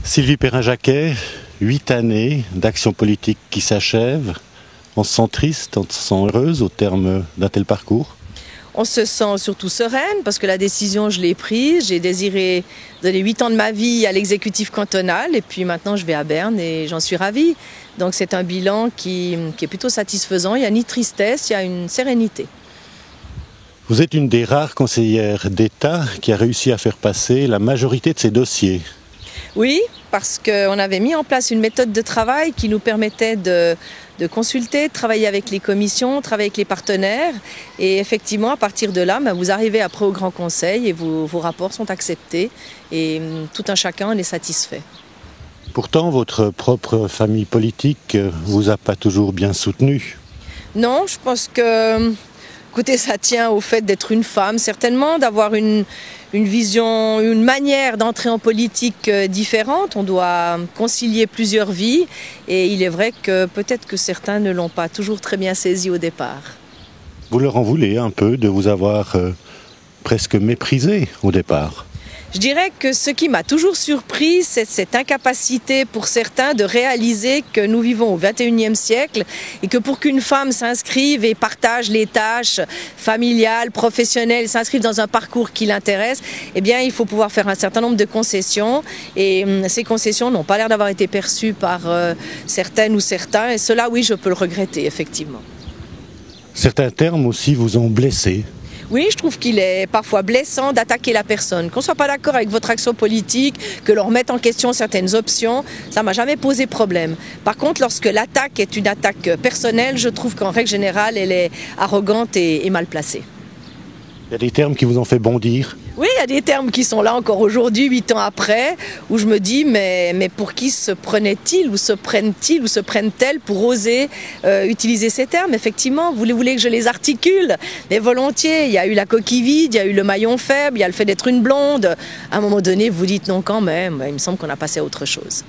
Sylvie Perrin-Jacquet, 8 années d'action politique qui s'achèvent. On se sent triste, on se sent heureuse au terme d'un tel parcours? On se sent surtout sereine parce que la décision, je l'ai prise. J'ai désiré donner 8 ans de ma vie à l'exécutif cantonal et puis maintenant je vais à Berne et j'en suis ravie. Donc c'est un bilan qui est plutôt satisfaisant. Il n'y a ni tristesse, il y a une sérénité. Vous êtes une des rares conseillères d'État qui a réussi à faire passer la majorité de ses dossiers. Oui, parce qu'on avait mis en place une méthode de travail qui nous permettait de consulter, de travailler avec les commissions, travailler avec les partenaires. Et effectivement, à partir de là, vous arrivez après au Grand Conseil et vos rapports sont acceptés et tout un chacun en est satisfait. Pourtant, votre propre famille politique vous a pas toujours bien soutenu. Non, je pense que... Écoutez, ça tient au fait d'être une femme, certainement, d'avoir une vision, une manière d'entrer en politique différente. On doit concilier plusieurs vies et il est vrai que peut-être que certains ne l'ont pas toujours très bien saisi au départ. Vous leur en voulez un peu de vous avoir presque méprisé au départ? Je dirais que ce qui m'a toujours surpris, c'est cette incapacité pour certains de réaliser que nous vivons au XXIe siècle et que pour qu'une femme s'inscrive et partage les tâches familiales, professionnelles, s'inscrive dans un parcours qui l'intéresse, eh bien, il faut pouvoir faire un certain nombre de concessions et ces concessions n'ont pas l'air d'avoir été perçues par certaines ou certains et cela, oui, je peux le regretter, effectivement. Certains termes aussi vous ont blessé. Oui, je trouve qu'il est parfois blessant d'attaquer la personne. Qu'on ne soit pas d'accord avec votre action politique, que l'on remette en question certaines options, ça ne m'a jamais posé problème. Par contre, lorsque l'attaque est une attaque personnelle, je trouve qu'en règle générale, elle est arrogante et mal placée. Il y a des termes qui vous ont fait bondir? Oui, il y a des termes qui sont là encore aujourd'hui, 8 ans après, où je me dis, mais pour qui se prenaient-ils ou se prennent-ils ou se prennent-elles pour oser utiliser ces termes? Effectivement, vous voulez que je les articule? Mais volontiers, il y a eu la coquille vide, il y a eu le maillon faible, il y a le fait d'être une blonde. À un moment donné, vous dites non quand même, il me semble qu'on a passé à autre chose.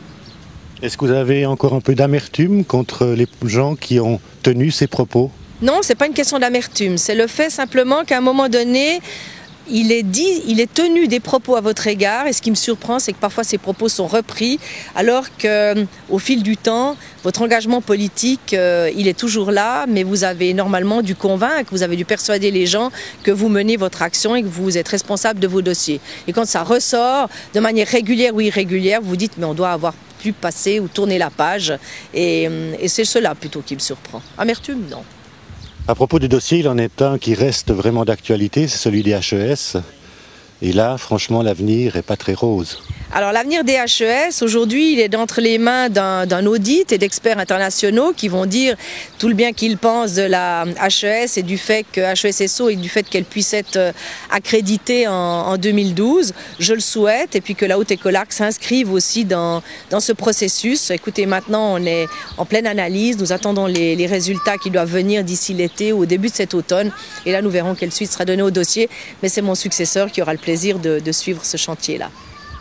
Est-ce que vous avez encore un peu d'amertume contre les gens qui ont tenu ces propos? Non, c'est pas une question d'amertume, c'est le fait simplement qu'à un moment donné, il est tenu des propos à votre égard et ce qui me surprend, c'est que parfois ces propos sont repris alors qu'au fil du temps, votre engagement politique, il est toujours là, mais vous avez normalement dû convaincre, vous avez dû persuader les gens que vous menez votre action et que vous êtes responsable de vos dossiers. Et quand ça ressort de manière régulière ou irrégulière, vous dites mais on doit avoir pu passer ou tourner la page et c'est cela plutôt qui me surprend. Amertume, non. À propos des dossiers, il en est un qui reste vraiment d'actualité, c'est celui des HES. Et là, franchement, l'avenir n'est pas très rose. Alors l'avenir des HES, aujourd'hui, il est entre les mains d'un audit et d'experts internationaux qui vont dire tout le bien qu'ils pensent de la HES et du fait que HESSO et du fait qu'elle puisse être accréditée en 2012. Je le souhaite et puis que la Haute École Arc s'inscrive aussi dans ce processus. Écoutez, maintenant on est en pleine analyse, nous attendons les résultats qui doivent venir d'ici l'été ou au début de cet automne et là nous verrons quelle suite sera donnée au dossier, mais c'est mon successeur qui aura le plaisir de suivre ce chantier-là.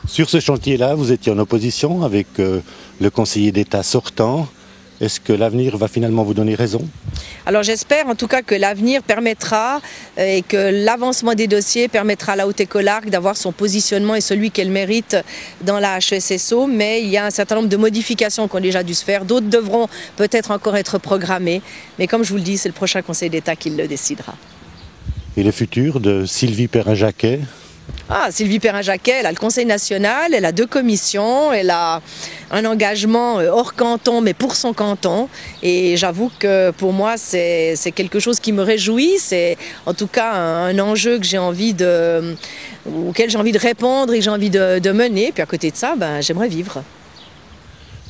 Sur ce chantier-là, vous étiez en opposition avec le conseiller d'État sortant. Est-ce que l'avenir va finalement vous donner raison? Alors j'espère en tout cas que l'avenir permettra et que l'avancement des dossiers permettra à la Haute École Arc d'avoir son positionnement et celui qu'elle mérite dans la HESSO, mais il y a un certain nombre de modifications qui ont déjà dû se faire, d'autres devront peut-être encore être programmées, mais comme je vous le dis, c'est le prochain Conseil d'État qui le décidera. Et le futur de Sylvie Perrin-Jacquet? Sylvie Perrin-Jacquet, elle a le Conseil national, elle a 2 commissions, elle a un engagement hors canton, mais pour son canton. Et j'avoue que pour moi, c'est quelque chose qui me réjouit. C'est en tout cas un enjeu que auquel j'ai envie de répondre et que j'ai envie de mener. Puis à côté de ça, j'aimerais vivre.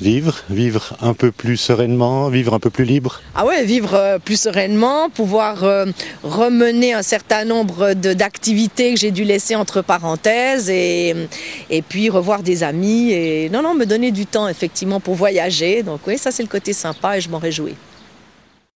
Vivre un peu plus sereinement, vivre un peu plus libre? Ah ouais, vivre plus sereinement, pouvoir remener un certain nombre d'activités que j'ai dû laisser entre parenthèses et puis revoir des amis et me donner du temps effectivement pour voyager. Donc oui, ça c'est le côté sympa et je m'en réjouis.